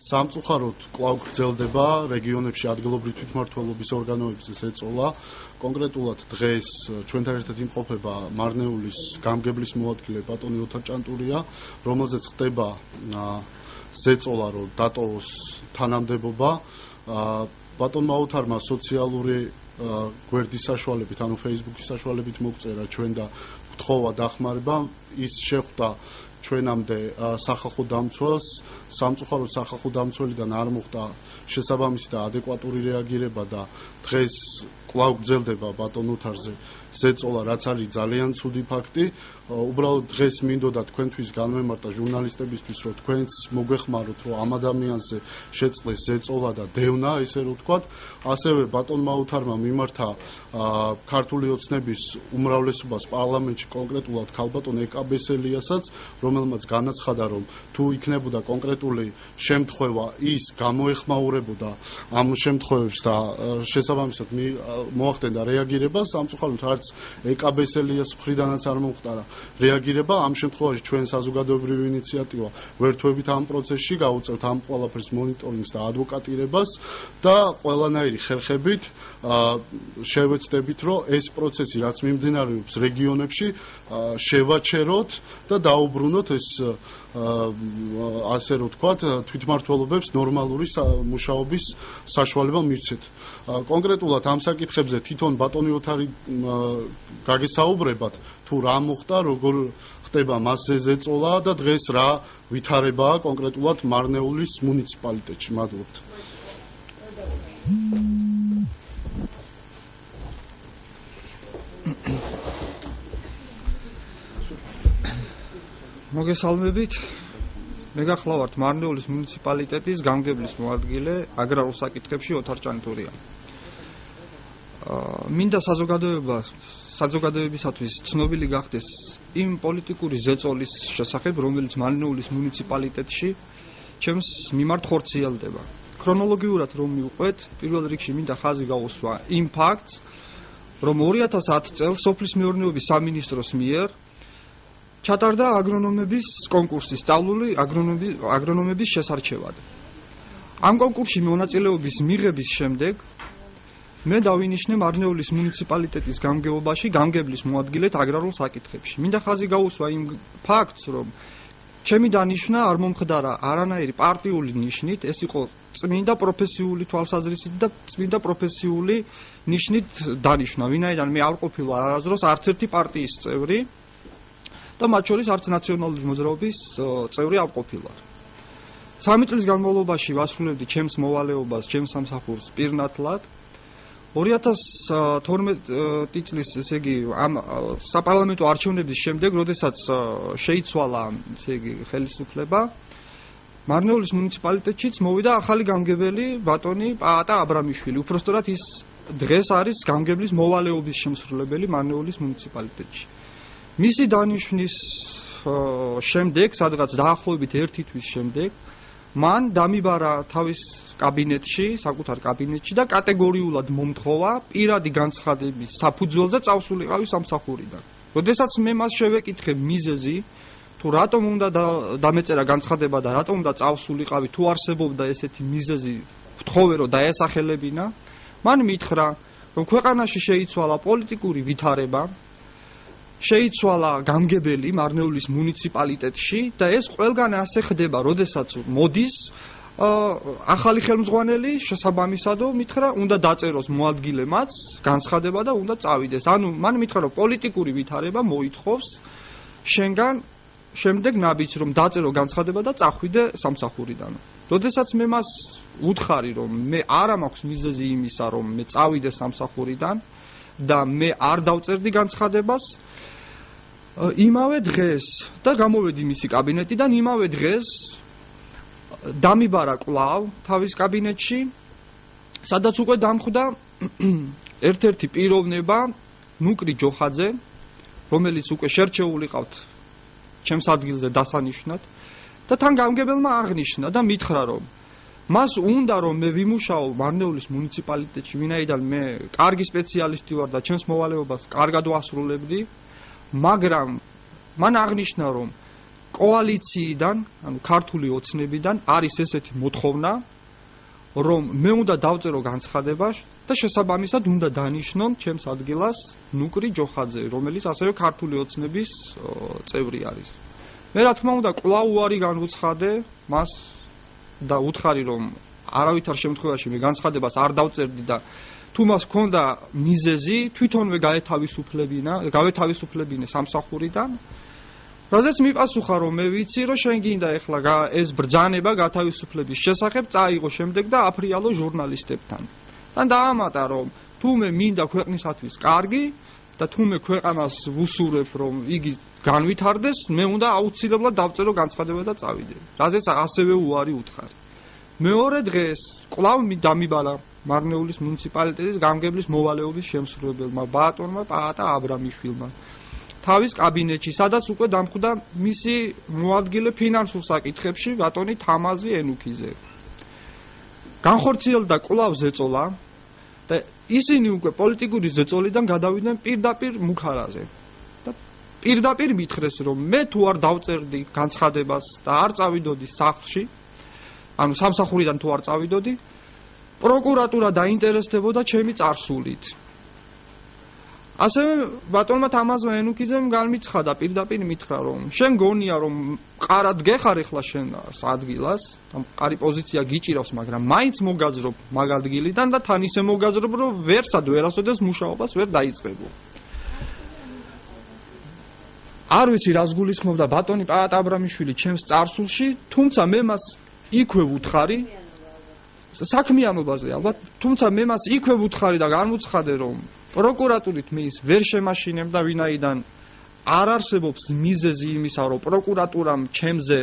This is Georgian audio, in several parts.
სამწუხაროდ კვლავ გრძელდება რეგიონებში ადგილობრივი თვითმმართველობის ორგანოების ეწოლა. კონკრეტულად დღეს ჩვენთან ერთად იმყოფება მარნეულის გამგებლის მოადგილე ბატონი ოთარ ჭანტურია, რომელზეც ხდება ზეწოლა, რომ დატოვოს თანამდებობა. ბატონმა ოთარმა სოციალური გვერდის საშუალებით, ანუ Facebook-ის საშუალებით მოგწერა ჩვენ და გთხოვა დახმარება. ის შეხვდა ჩვენამდე სახალხო დამცველს, სამწუხაროდ სახალხო დამცველიდან არ მოხდა შესაბამისი და ადეკვატური რეაგირება და დღეს კვლავ გრძელდება ბატონ ოთარზე ზეწოლა, რაც არის ძალიან ცუდი ფაქტი. უბრალოდ დღეს მინდოდა თქვენთვის განვემარტა ჟურნალისტებისთვის, რომ თქვენც მოგვეხმაროთ, რომ ამ ადამიანზე შეწყდეს ზეწოლა და დევნა, ესე რომ ვთქვათ. ასევე ბატონმა ოთარმა მიმართა ქართული ოცნების უმრავლესობას პარლამენტში, კონკრეტულად ქალბატონ ეკაბესელიასაც, რომელმაც განაცხადა, რომ თუ იქნებოდა კონკრეტული შემთხვევა, ის გამოეხმაურებოდა ამ შემთხვევებს და შესაბამისად მოახდენდა რეაგირება. სამწუხაროდ არც ეკაბესელიას მხრიდანაც არ მომხდარა რეაგირება. ამ შემთხვევაში ჩვენ საზოგადოებრივი ინიციატივა ვერთვებით ამ პროცესში, გავუწევთ ამ ყველაფერს მონიტორინგს და ადვოკატირებას და ყველანაირი ხერხებით შევეცდებით, რომ ეს პროცესი, რაც მიმდინარეობს რეგიონებში, შევაჩეროთ და დაუბრუნოთ ეს ასე რომ ვთქვათ, თვითმმართველობებს ნორმალური მუშაობის საშუალება მივცეთ. კონკრეტულად ამ საკითხებზე თვითონ ბატონი ოთარი გაგესაუბრებათ, თუ რა მოხდა, როგორ ხდება მასზე ზეწოლა და დღეს რა ვითარებაა კონკრეტულად მარნეულის მუნიციპალიტეტში. მადლობთ. მოგესალმებით. მე გახლავართ მარნეულის მუნიციპალიტეტის გამგებლის მოადგილე აგრარულ საკითხებში ოთარ ჭანტურია. მინდა საზოგადოებისათვის ცნობილი გახდეს იმ პოლიტიკური ზეწოლის შესახებ, რომელიც მარნეულის მუნიციპალიტეტში ჩემს მიმართ ხორციელდება. ქრონოლოგიურად რომ მივყვეთ, პირველ რიგში მინდა ხაზი გავუსვა იმ ფაქტს, რომ 2010 წელს სოფლის მეურნეობის სამინისტროს მიერ ჩატარდა აგრონომების კონკურსი, სწავლული აგრონომების შესარჩევად. ამ კონკურსში მონაწილეობის მიღების შემდეგ მე დავინიშნე მარნეულის მუნიციპალიტეტის გამგეობაში გამგებლის მოადგილედ აგრარულ საკითხებში. მინდა ხაზი გავუსვა იმ ფაქტს, რომ ჩემი დანიშვნა არ მომხდარა არანაირი პარტიული ნიშნით, ეს იყო წმინდა პროფესიული თვალსაზრისით და წმინდა პროფესიული ნიშნით დანიშვნა, ვინაიდან მე არ ყოფილა არასდროს არც ერთი პარტიის წევრი და მათ შორის არც ნაციონალური მოძრაობის წევრი არ ყოფილა. 3 წლის განმავლობაში ვასრულებდი ჩემს მოვალეობას, ჩემს სამსახურს პირნათლად. 2012 წლის, ესე იგი, ამ საპარლამენტო არჩევნების შემდეგ, როდესაც შეიცვალა, ესე იგი, ხელისუფლება, მარნეულის მუნიციპალიტეტშიც მოვიდა ახალი გამგებელი ბატონი პაატა აბრამიშვილი. უпростоრად ის დღეს არის გამგებლის მოვალეობის შემსრულებელი მარნეულის მუნიციპალიტეტში. მისი დანიშვნის შემდეგ, სადღაც დაახლოებით 1 თვის შემდეგ, მან დამიბარა თავის კაბინეტში, საკუთარ კაბინეტში და კატეგორიულად მომთხოვა პირადი განცხადების საფუძველზე წავსულიყავი სამსახურიდან. როდესაც მე მას შევეკითხე მიზეზი, თუ რატომ უნდა დამეწერა განცხადება და რატომ უნდა წავსულიყავი, თუ არსებობდა ესეთი მიზეზი, ვთხოვე რომ დაესახელებინა, მან მითხრა, რომ ქვეყანაში შეიცვალა პოლიტიკური ვითარება, შეიცვალა გამგებელი მარნეულის მუნიციპალიტეტში და ეს ყველგან ასე ხდება, როდესაც მოდის ახალი ხელმძღვანელი, შესაბამისად მითხრა, უნდა დაწეროს მოადგილემაც განცხადება და უნდა წავიდეს. ანუ მან მითხრა, რომ პოლიტიკური ვითარება მოითხოვს შენგან შემდეგ ნაბიჯს, რომ დაწერო განცხადება და წახვიდე სამსახურიდან. როდესაც მე მას უთხარი, რომ მე არ მაქვს მიზეზი იმისა, რომ მე წავიდე სამსახურიდან და მე არ დავწერდი განცხადებას, იმავე დღეს და გამოვედი მისი კაბინეტიდან, იმავე დღეს დამიბარა კვლავ თავის კაბინეტში, სადაც უკვე დამხვდა ერთ-ერთი პიროვნება ნუკრი ჯოხაძე, რომელიც უკვე შერჩეული ყავთ ჩემს ადგილზე დასანიშნად და თან გამგებელმა აღნიშნა და მითხრა, რომ მას უნდა რომ მე ვიმუშაო მარნეულის მუნიციპალიტეტში, ვინაიდან მე კარგი სპეციალისტი ვარ და ჩემს მოვალეობას კარგად ვასრულებდი, მაგრამ მან აღნიშნა, რომ კოალიციიდან, ანუ ქართული ოცნებიდან არის ესეთი მოთხოვნა, რომ მე უნდა დავწერო განცხადება და შესაბამისად უნდა დანიშნონ ჩემს ადგილას ნუკრი ჯოხაძე, რომელიც ასევე ქართული ოცნების წევრი არის. მე რა თქმა უნდა კვლავ უარი განუცხადე მას და უთხარი რომ არავითარ შემთხვევაში მე განცხადებას არ დავწერდი და თუ მას ჰქონდა მიზეზი თვითონვე გავეთავისუფლებინე სამსახურიდან, რაზეც მიპასუხა რომ მე ვიცი რომ შენ გინდა ეხლა ეს ბრძანება გათავისუფლების შესახებ წაიღო შემდეგ და აფრიალო ჟურნალისტებთან. თან დაამატა რომ თუ მე მინდა ქვეყნისათვის კარგი და თუ მე ქვეყანას ვუსურებ რომ იგი განვითარდეს, მე უნდა აუცილებლად დავწერო განცხადება და წავიდე. რაზეც ასევე უარი უთხარი. მეორე დღეს კვლავ დამიბალა მარნეულის მუნიციპალიტეტის გამგებლის მოვალეობის შემსრულებელმა ბატონმა პაატა აბრამიშვილმა თავის კაბინეტში, სადაც უკვე დამხვდა მისი მოადგილე ფინანსურ საკითხებში ბატონი თამაზი ენუქიძე. განხორციელდა კვლავ ზეწოლა და ისინი უკვე პოლიტიკური ზეწოლიდან გადავიდნენ პირდაპირ მუქარაზე. და პირდაპირ მითხრეს რომ მე თუ არ დავწერდი განცხადებას და არ წავიდოდი სახლში, ანუ სამსახურიდან თუ არ წავიდოდი, პროკურატურა დაინტერესდებოდა ჩემი წარსულით. ასევე ბატონმა თამაზმა ენუქიძემ განმიცხადა პირდაპირ მითხრა რომ შენ გონია რომ მყარად გეხარ ეხლა შენ ადგილას და მყარი პოზიცია გიჭირავს, მაგრამ მაინც მოგაძრობ მაგ ადგილიდან და თან ისე მოგაძრობ რომ ვერასოდეს მუშაობას ვერ დაიწყებო. არ ვიცი რას გულისხმობდა ბატონი პაატა აბრამიშვილი ჩემს წარსულში, თუმცა მე მას იქვე ვუთხარი საქმიანობაზე ალბათ, თუმცა მე მას იქვე ვუთხარი და განვუცხადე რომ პროკურატურით მე ის ვერ შემაშინებ და ვინაიდან არ არსებობს მიზეზი იმისა, რომ პროკურატურამ ჩემზე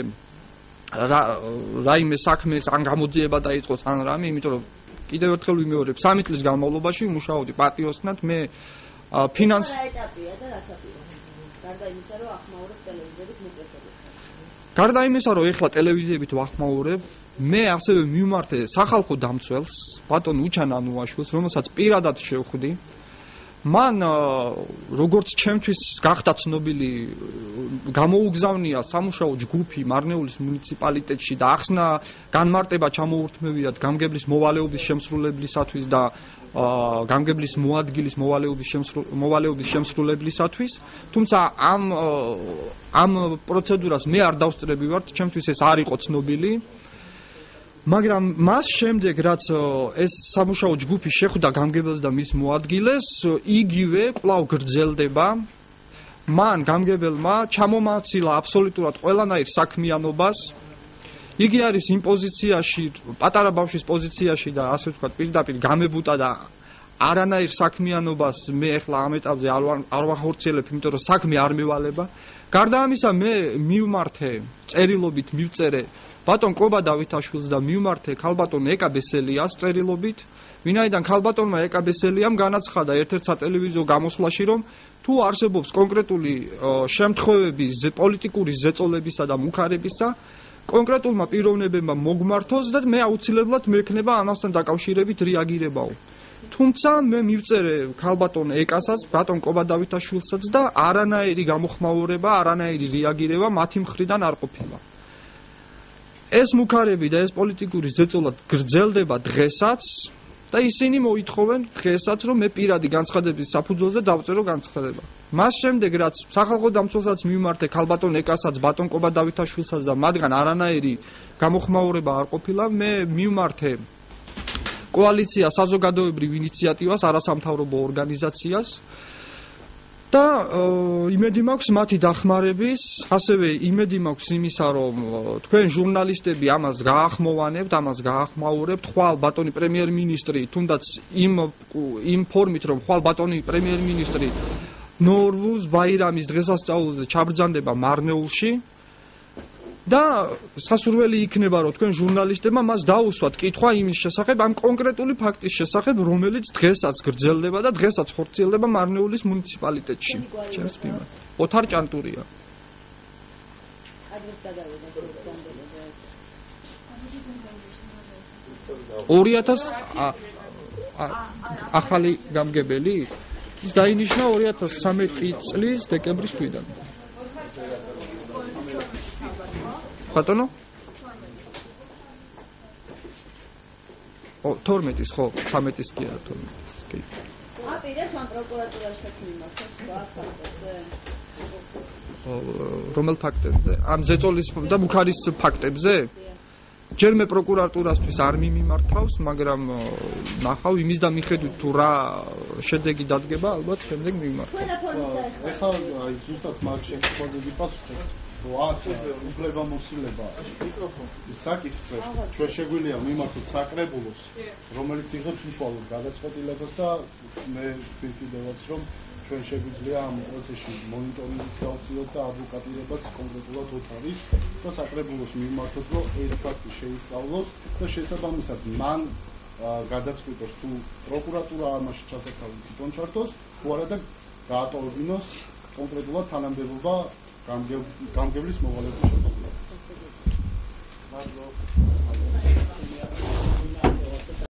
რაიმე საქმეს ან გამოძიება დაიწყოს ან რამე, იმიტომ რომ კიდევ ერთხელ ვიმეორებ, 3 წლის განმავლობაში მუშაობდი პატიოსნად, მე ფინანს გარდა იმისა, რომ ეხლა ტელევიზიებით ვახმაურებ, მე ასევე მივმართე სახალხო დამცველს, ბატონ უჩან ანუაშვილს, რომელსაც პირადად შევხვდი. მან როგორც ჩემთვის გახდა ცნობილი, გამოუგზავნია სამუშაო ჯგუფი მარნეულის მუნიციპალიტეტში და ახსნა განმარტება ჩამოურთმევიათ გამგებლის მოვალეობის შემსრულებლისათვის და გამგებლის მოადგილის მოვალეობის შემსრულებლისათვის, თუმცა ამ პროცედურას მე არ დავსწრები ვარ, ჩემთვის ეს არ იყო ცნობილი. მაგრამ მას შემდეგ რაც ეს სამუშაო ჯგუფი შეხვდა გამგებელს და მის მოადგილეს, იგივე კვლავ გრძელდება. მან გამგებელმა ჩამომაცილა აბსოლუტურად ყველანაირ საქმიანობას. იგი არის იმ პოზიციაში, პატარა ბავშვის პოზიციაში და ასე ვთქვათ, პირდაპირ გამებუტა და არანაირ საქმიანობას მე ახლა ამ ეტაპზე არ ვახორციელებ, იმიტომ რომ საქმე არ მევალება. გარდა ამისა, მე მივმართე წერილობით მივწერე ბატონ კობა დავითაშვილს და მივმართე ქალბატონ ეკა ბესელიას წერილობით, ვინაიდან ქალბატონმა ეკა ბესელიამ განაცხადა ერთ-ერთ სატელევიზიო გამოსვლაში, რომ თუ არსებობს კონკრეტული შემთხვევები პოლიტიკური ზეწოლებისა და მუქარებისა, კონკრეტულმა პიროვნებებმა მოგმართოს და მე აუცილებლად მექნება ამასთან დაკავშირებით რეაგირებაო. თუმცა მე მივწერე ქალბატონ ეკასაც, ბატონ კობა დავითაშვილსაც და არანაირი გამოხმაურება, არანაირი რეაგირება მათი მხრიდან არ ყოფილა. ეს მუქარები და ეს პოლიტიკური ზეწოლა გრძელდება დღესაც და ისინი მოითხოვენ დღესაც, რომ მე პირადი განცხადების საფუძველზე დავწერო განცხადება. მას შემდეგ, რაც სახალხო დამცველსაც მივმართე ქალბატონ ეკასაც, ბატონ კობა დავითაშვილსაც და მათგან არანაირი გამოხმაურება არ ყოფილა, მე მივმართე კოალიცია საზოგადოებრივ ინიციატივას, არასამთავრობო ორგანიზაციას და იმედი მაქვს მათი დახმარების, ასევე იმედი მაქვს იმისა, რომ თქვენ ჟურნალისტები ამას გაახმოვანებთ, ამას გაახმაურებთ, ხვალ ბატონი პრემიერ-მინისტრი, თუნდაც იმ ფორმით, რომ ხვალ ბატონი პრემიერ-მინისტრი ნოვრუზ ბაირამის დღესასწაულზე ჩაბრძანდება მარნეულში და სასურველი იქნება, რომ თქვენ ჟურნალისტებმა მას დაუსვათ კითხვა იმის შესახებ, ამ კონკრეტული ფაქტის შესახებ, რომელიც დღესაც გრძელდება და დღესაც ხორციელდება მარნეულის მუნიციპალიტეტში. ჩემს მიმართ. ოთარ ჭანტურია. ახალი გამგებელი ის დაინიშნა 2013 წლის დეკემბრის თვიდან. ბატონო? 12-ის ხო, 13-ის კი არა 12-ის. კი. აპირებთ ამ პროკურატურაში შექმნილს ფაქტებზე? რომელ ფაქტებზე? ამ ზეწოლის და ბუქარის ფაქტებზე? ჯერ მე პროკურატურასთვის არ მიმართავს, მაგრამ ნახავ იმის და მიხედვით თუ რა შედეგი დადგება, ალბათ შემდეგ მიმართავ. ეხლა აი ზუსტად მაგ შეხვედრაზე ვიპასუხეთ, რომ აქ უფლებამოსილება საკითხზე ჩვენ შეგვიძლია მიმართოთ საკრებულოს, რომელიც იღებს უშუალოდ გადაწყვეტილებას და მე ვფიქრობ, რომ ჩვენ შეგვიძლია ამ პროცესში მონიტორინგიც გავწიოთ და ადვოკატირებაც კონკრეტულად ოთარის და საკრებულოს მიმართოთ, რომ ეს ფაქტი შეისწავლოს და შესაბამისად მან გადაწყვიტოს თუ პროკურატურა ამაში ჩასათავი თვითონ ჩართოს, თუ არა და გაატოვებინოს კონკრეტულად თანამდებობა გამგებლის მოვალეობის შესახებ.